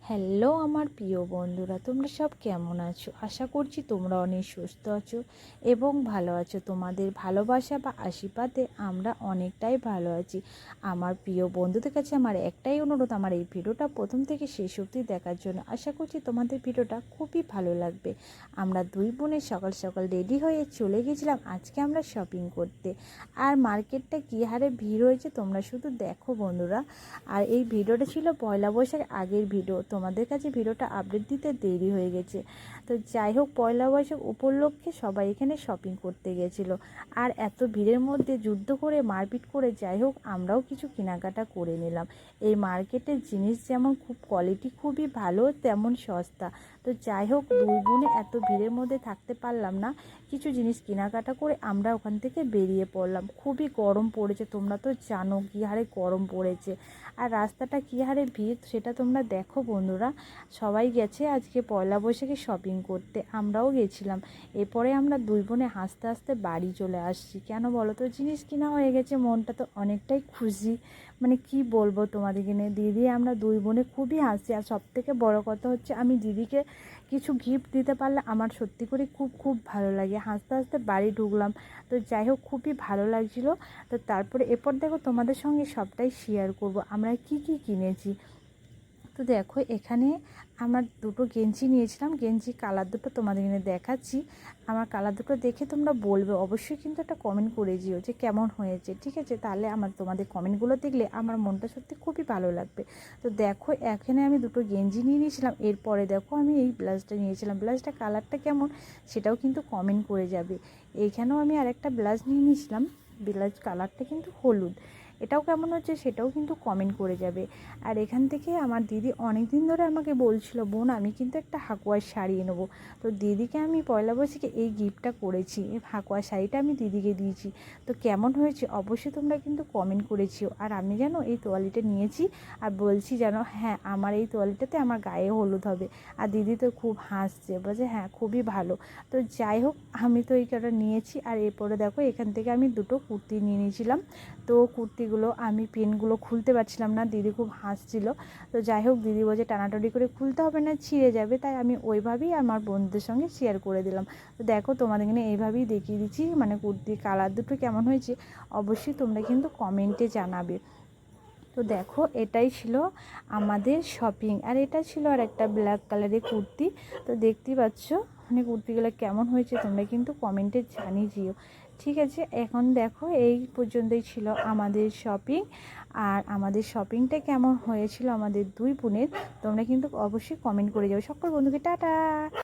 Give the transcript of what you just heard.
Hello আমার প্রিয় বন্ধুরা, তোমরা সব কেমন আছো? আশা করছি তোমরা অনেক সুস্থ আছো এবং ভালো আছো। তোমাদের ভালোবাসা বা আশীর্বাদে আমরা অনেকটাই ভালো আছি। আমার প্রিয় বন্ধুদের কাছে আমার একটাই অনুরোধ, আমার এই ভিডিওটা প্রথম থেকে শেষ অবধি দেখার জন্য। আশা করছি তোমাদের ভিডিওটা খুবই ভালো লাগবে। আমরা দুই বোনে সকাল সকাল রেডি হয়ে চলে গেছিলাম আজকে আমরা শপিং করতে। আর মার্কেটটা কী হারে ভিড় হয়েছে তোমরা শুধু দেখো বন্ধুরা। আর এই ভিডিওটা ছিল পয়লা বৈশাখ আগের ভিডিও, তোমাদের কাছে ভিডিওটা আপডেট দিতে দেরি হয়ে গেছে। তো যাই হোক, পয়লা বৈশাখ উপলক্ষে সবাই এখানে শপিং করতে গেছিলো। আর এত ভিড়ের মধ্যে যুদ্ধ করে মারপিট করে যাই হোক আমরাও কিছু কেনাকাটা করে নিলাম। এই মার্কেটের জিনিস যেমন খুব কোয়ালিটি খুবই ভালো, তেমন সস্তা। তো যাই হোক, দুই বোনে এত ভিড়ের মধ্যে থাকতে পারলাম না, কিছু জিনিস কেনাকাটা করে আমরা ওখান থেকে বেরিয়ে পড়লাম। খুবই গরম পড়েছে, তোমরা তো জানো কী হারে গরম পড়েছে। আর রাস্তাটা কী হারে ভিড় সেটা তোমরা দেখো বন্ধুরা। সবাই গেছে আজকে পয়লা বৈশাখে শপিং করতে, আমরাও গেছিলাম। এরপরে আমরা দুই বোনে হাসতে হাসতে বাড়ি চলে আসছি। কেন বলো তো, জিনিস কিনা হয়ে গেছে, মনটা তো অনেকটাই খুশি। মানে কি বলবো তোমাদেরকে নিয়ে, দিদি আমরা দুই বোনে খুবই হাসি। আর সবথেকে বড় কথা হচ্ছে, আমি দিদিকে কিছু গিফট দিতে পারলে আমার সত্যি করে খুব খুব ভালো লাগে। হাসতে হাসতে বাড়ি ঢুকলাম। তো যাই হোক, খুবই ভালো লাগছিলো। তো তারপরে এরপর দেখো তোমাদের সঙ্গে সবটাই শেয়ার করব আমরা কি কি কিনেছি। তো দেখো, এখানে আমার দুটো গেঞ্জি নিয়েছিলাম, গেঞ্জি কালার দুটো তোমাদের এখানে দেখাচ্ছি। আমার কালার দুটো দেখে তোমরা বলবে অবশ্যই, কিন্তু একটা কমেন্ট করে দিও যে কেমন হয়েছে, ঠিক আছে? তাহলে আমার তোমাদের কমেন্টগুলো দেখলে আমার মনটা সত্যি খুবই ভালো লাগবে। তো দেখো, এখানে আমি দুটো গেঞ্জি নিয়ে নিয়েছিলাম। এরপরে দেখো, আমি এই ব্লাউজটা নিয়েছিলাম। ব্লাউজটা কালারটা কেমন সেটাও কিন্তু কমেন্ট করে যাবে। এইখানেও আমি আরেকটা ব্লাউজ নিয়ে নিয়েছিলাম, ব্লাউজ কালারটা কিন্তু হলুদ। এটাও কেমন হচ্ছে সেটাও কিন্তু কমেন্ট করে যাবে। আর এখান থেকে আমার দিদি অনেক দিন ধরে আমাকে বলছিল, বোন আমি কিন্তু একটা হাকুয়ার শাড়ি নেবো। তো দিদিকে আমি পয়লা বৈশাখে এই গিফটটা করেছি, এই হাকুয়ার শাড়িটা আমি দিদিকে দিয়েছি। তো কেমন হয়েছে অবশ্যই তোমরা কিন্তু কমেন্ট করেছিও। আর আমি যেন এই তোয়ালিটা নিয়েছি আর বলছি যেন, হ্যাঁ আমার এই তোয়ালিটাতে আমার গায়ে হলুদ হবে। আর দিদি তো খুব হাসছে, বলছে হ্যাঁ খুবই ভালো। তো যাই হোক, আমি তো এই কাটা নিয়েছি। আর এরপরে দেখো, এখান থেকে আমি দুটো কুর্তি নিয়ে নিয়েছিলাম। তো কুর্তিগুলো আমি পেনগুলো খুলতে পারছিলাম না, দিদি খুব হাসছিল। তো যাই হোক, দিদি বলছে টানাটানি করে খুলতে হবে না, ছিঁড়ে যাবে। তাই আমি ওইভাবেই আমার বন্ধুদের সঙ্গে শেয়ার করে দিলাম। তো দেখো, তোমাদের এখানে এইভাবেই দেখিয়ে দিচ্ছি, মানে কুর্তির কালার দুটো কেমন হয়েছে অবশ্যই তোমরা কিন্তু কমেন্টে জানাবে। তো দেখো, এটাই ছিল আমাদের শপিং। আর এটা ছিল আর একটা ব্ল্যাক কালারের কুর্তি। তো দেখতেই পাচ্ছ, মানে কুর্তিগুলো কেমন হয়েছে তোমরা কিন্তু কমেন্টে জানিয়ে দিও, ঠিক আছে? এখন দেখো, এই পর্যন্তই ছিল আমাদের শপিং। আর আমাদের শপিংটা কেমন হয়েছিল আমাদের দুই বোনের তোমরা কিন্তু অবশ্যই কমেন্ট করে যাও। সকল বন্ধুকে টাটা।